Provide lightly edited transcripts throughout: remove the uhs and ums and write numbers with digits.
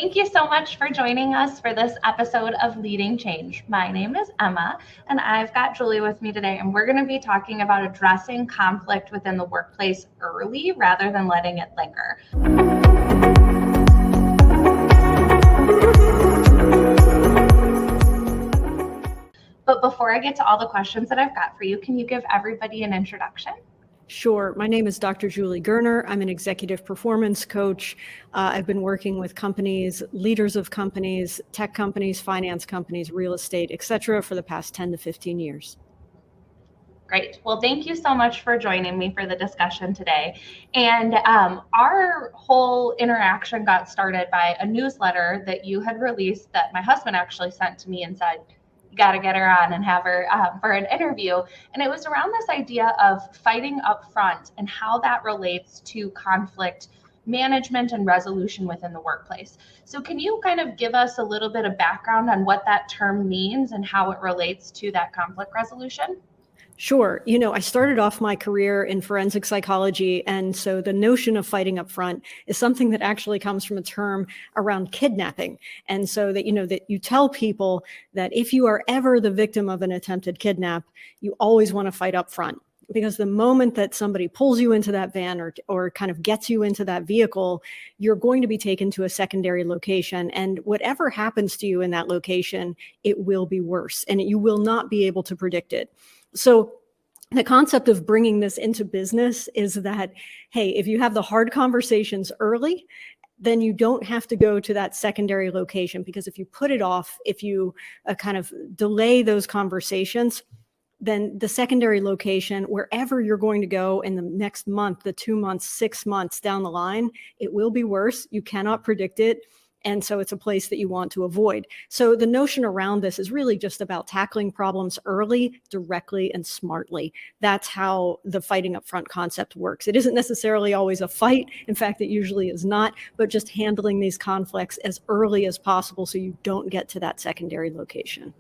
Thank you so much for joining us for this episode of Leading Change. My name is Emma, and I've got Julie with me today, and we're going to be talking about addressing conflict within the workplace early rather than letting it linger. But before I get to all the questions that I've got for you, can you give everybody an introduction? Sure. My name is Dr. Julie Gurner. I'm an executive performance coach. I've been working with companies, leaders of companies, tech companies, finance companies, real estate, et cetera, for the past 10 to 15 years. Great. Well, thank you so much for joining me for the discussion today. And our whole interaction got started by a newsletter that you had released that my husband actually sent to me and said, you got to get her on and have her for an interview. And it was around this idea of fighting up front and how that relates to conflict management and resolution within the workplace. So can you kind of give us a little bit of background on what that term means and how it relates to that conflict resolution? Sure. I started off my career in forensic psychology. And so the notion of fighting up front is something that actually comes from a term around kidnapping. And so that, that you tell people that if you are ever the victim of an attempted kidnap, you always want to fight up front. Because the moment that somebody pulls you into that van or kind of gets you into that vehicle, you're going to be taken to a secondary location. And whatever happens to you in that location, it will be worse. And you will not be able to predict it. So the concept of bringing this into business is that, hey, if you have the hard conversations early, then you don't have to go to that secondary location, because if you put it off, if you kind of delay those conversations, then the secondary location, wherever you're going to go in the next month, the 2 months, 6 months down the line, it will be worse. You cannot predict it. And so it's a place that you want to avoid. So the notion around this is really just about tackling problems early, directly, and smartly. That's how the fighting up front concept works. It isn't necessarily always a fight. In fact, it usually is not, but just handling these conflicts as early as possible so you don't get to that secondary location.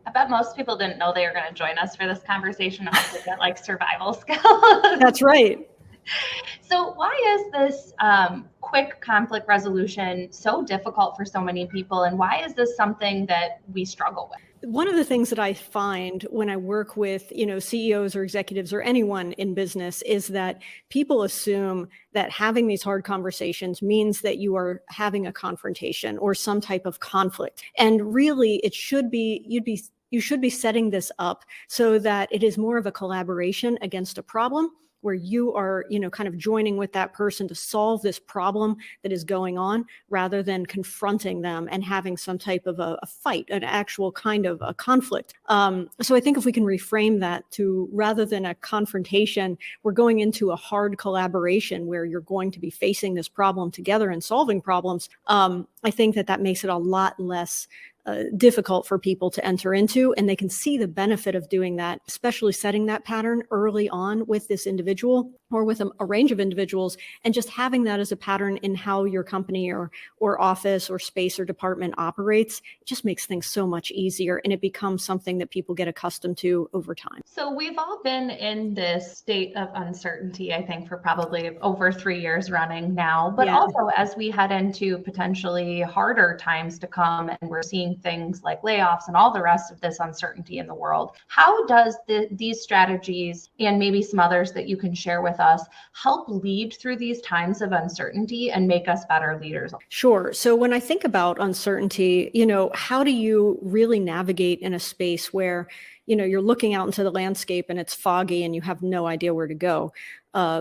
I bet most people didn't know they were going to join us for this conversation also get like survival skills. That's right. So why is this quick conflict resolution so difficult for so many people? And why is this something that we struggle with? One of the things that I find when I work with, CEOs or executives or anyone in business is that people assume that having these hard conversations means that you are having a confrontation or some type of conflict. And really, it should be, you should be setting this up so that it is more of a collaboration against a problem, where you are, kind of joining with that person to solve this problem that is going on, rather than confronting them and having some type of a fight, an actual kind of a conflict. So I think if we can reframe that to, rather than a confrontation, we're going into a hard collaboration where you're going to be facing this problem together and solving problems. I think that makes it a lot less difficult for people to enter into, and they can see the benefit of doing that, especially setting that pattern early on with this individual or with a range of individuals, and just having that as a pattern in how your company or office or space or department operates. It just makes things so much easier, and it becomes something that people get accustomed to over time. So we've all been in this state of uncertainty, I think, for probably over 3 years running now, but also as we head into potentially harder times to come, and we're seeing things like layoffs and all the rest of this uncertainty in the world. How does these strategies, and maybe some others that you can share with us, help lead through these times of uncertainty and make us better leaders? Sure. So when I think about uncertainty, how do you really navigate in a space where, you're looking out into the landscape and it's foggy and you have no idea where to go?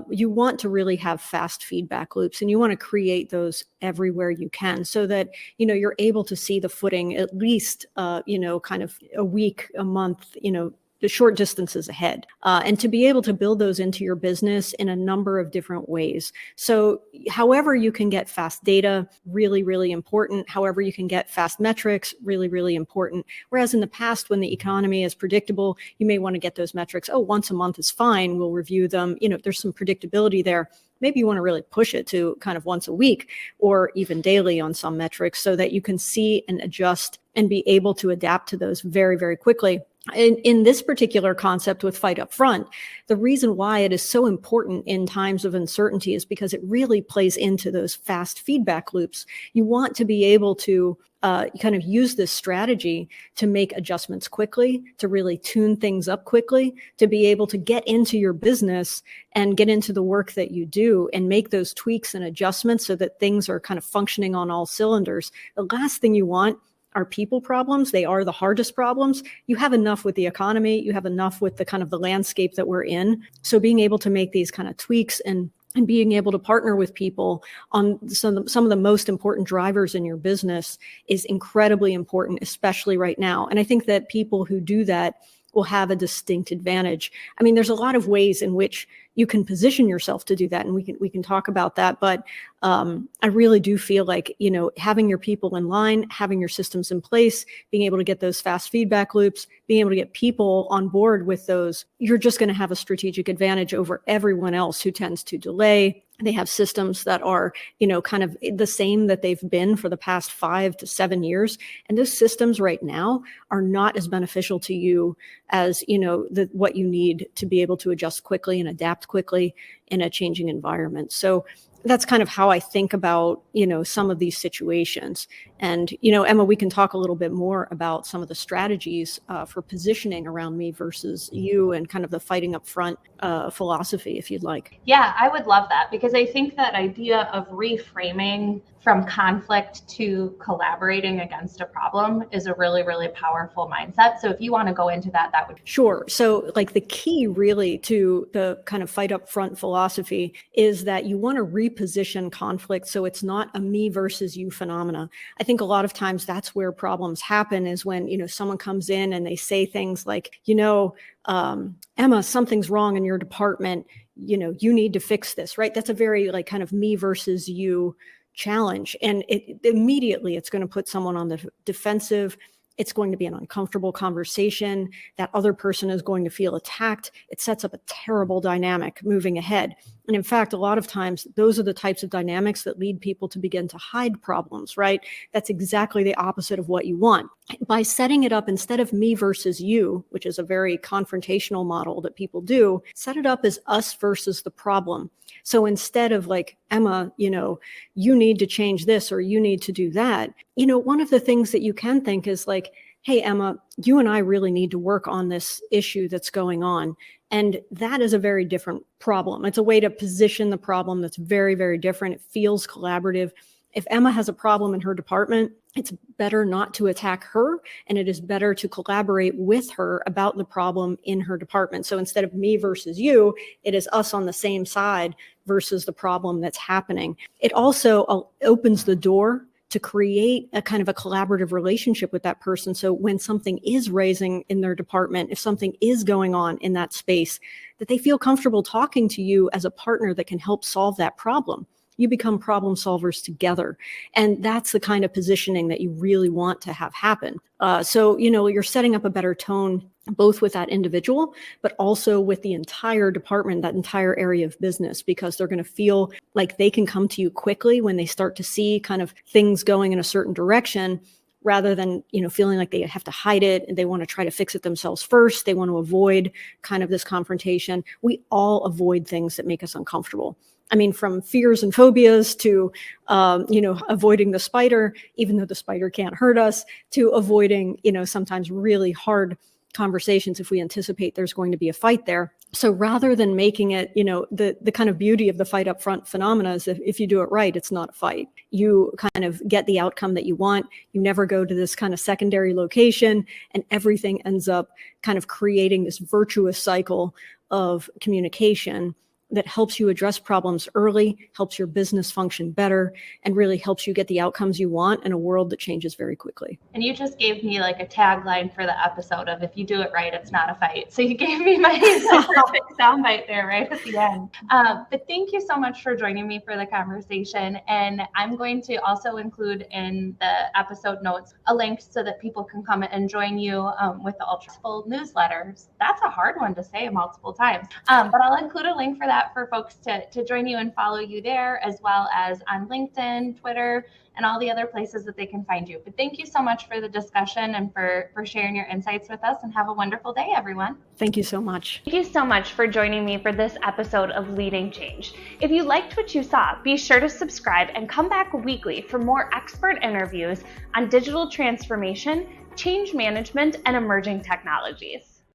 You want to really have fast feedback loops, and you want to create those everywhere you can, so that, you're able to see the footing at least, kind of a week, a month, the short distances ahead, and to be able to build those into your business in a number of different ways. So however you can get fast data, really, really important. However you can get fast metrics, really, really important. Whereas in the past, when the economy is predictable, you may want to get those metrics, once a month is fine, we'll review them. There's some predictability there. Maybe you want to really push it to kind of once a week or even daily on some metrics, so that you can see and adjust and be able to adapt to those very, very quickly. in this particular concept with fight up front, the reason why it is so important in times of uncertainty is because it really plays into those fast feedback loops. You want to be able to kind of use this strategy to make adjustments quickly, to really tune things up quickly, to be able to get into your business and get into the work that you do and make those tweaks and adjustments so that things are kind of functioning on all cylinders. The last thing you want are people problems. They are the hardest problems. You have enough with the economy. You have enough with the kind of the landscape that we're in. So being able to make these kind of tweaks and being able to partner with people on some of the most important drivers in your business is incredibly important, especially right now. And I think that people who do that will have a distinct advantage. I mean, there's a lot of ways in which you can position yourself to do that, and we can talk about that. But I really do feel like, you know, having your people in line, having your systems in place, being able to get those fast feedback loops, being able to get people on board with those, you're just going to have a strategic advantage over everyone else who tends to delay. They have systems that are, you know, kind of the same that they've been for the past 5 to 7 years. And those systems right now are not as beneficial to you as, you know, what you need to be able to adjust quickly and adapt quickly in a changing environment. So that's kind of how I think about, you know, some of these situations. And, you know, Emma, we can talk a little bit more about some of the strategies for positioning around me versus you and kind of the fighting up front philosophy, if you'd like. Yeah, I would love that, because I think that idea of reframing from conflict to collaborating against a problem is a really, really powerful mindset. So if you want to go into that, that would be Sure. So like the key really to the kind of fight up front philosophy is that you want to reposition conflict so it's not a me versus you phenomena. I think a lot of times that's where problems happen, is when, you know, someone comes in and they say things like, you know, Emma, something's wrong in your department. You know, you need to fix this, right? That's a very like kind of me versus you challenge. And immediately it's going to put someone on the defensive. It's going to be an uncomfortable conversation. That other person is going to feel attacked. It sets up a terrible dynamic moving ahead. And in fact, a lot of times, those are the types of dynamics that lead people to begin to hide problems, right? That's exactly the opposite of what you want. By setting it up, instead of me versus you, which is a very confrontational model that people do, set it up as us versus the problem. So instead of like, Emma, you know, you need to change this or you need to do that, you know, one of the things that you can think is like, hey, Emma, you and I really need to work on this issue that's going on. And that is a very different problem. It's a way to position the problem that's very, very different. It feels collaborative. If Emma has a problem in her department, it's better not to attack her, and it is better to collaborate with her about the problem in her department. So instead of me versus you, it is us on the same side versus the problem that's happening. It also opens the door to create a kind of a collaborative relationship with that person. So when something is raising in their department, if something is going on in that space, that they feel comfortable talking to you as a partner that can help solve that problem. You become problem solvers together. And that's the kind of positioning that you really want to have happen. So, you know, you're setting up a better tone, both with that individual, but also with the entire department, that entire area of business, because they're going to feel like they can come to you quickly when they start to see kind of things going in a certain direction, rather than, you know, feeling like they have to hide it and they want to try to fix it themselves first. They want to avoid kind of this confrontation. We all avoid things that make us uncomfortable. I mean, from fears and phobias to, you know, avoiding the spider, even though the spider can't hurt us, to avoiding, you know, sometimes really hard conversations if we anticipate there's going to be a fight there. So rather than making it, you know, the kind of beauty of the fight up front phenomena is if you do it right, it's not a fight. You kind of get the outcome that you want. You never go to this kind of secondary location, and everything ends up kind of creating this virtuous cycle of communication that helps you address problems early, helps your business function better, and really helps you get the outcomes you want in a world that changes very quickly. And you just gave me like a tagline for the episode of, if you do it right, it's not a fight. So you gave me my perfect soundbite there right at the end. But thank you so much for joining me for the conversation. And I'm going to also include in the episode notes a link so that people can come and join you with the Ultra Full newsletters. That's a hard one to say multiple times, but I'll include a link for that that for folks to join you and follow you there, as well as on LinkedIn, Twitter, and all the other places that they can find you. But thank you so much for the discussion and for sharing your insights with us, and have a wonderful day, everyone. Thank you so much. Thank you so much for joining me for this episode of Leading Change. If you liked what you saw, be sure to subscribe and come back weekly for more expert interviews on digital transformation, change management, and emerging technologies.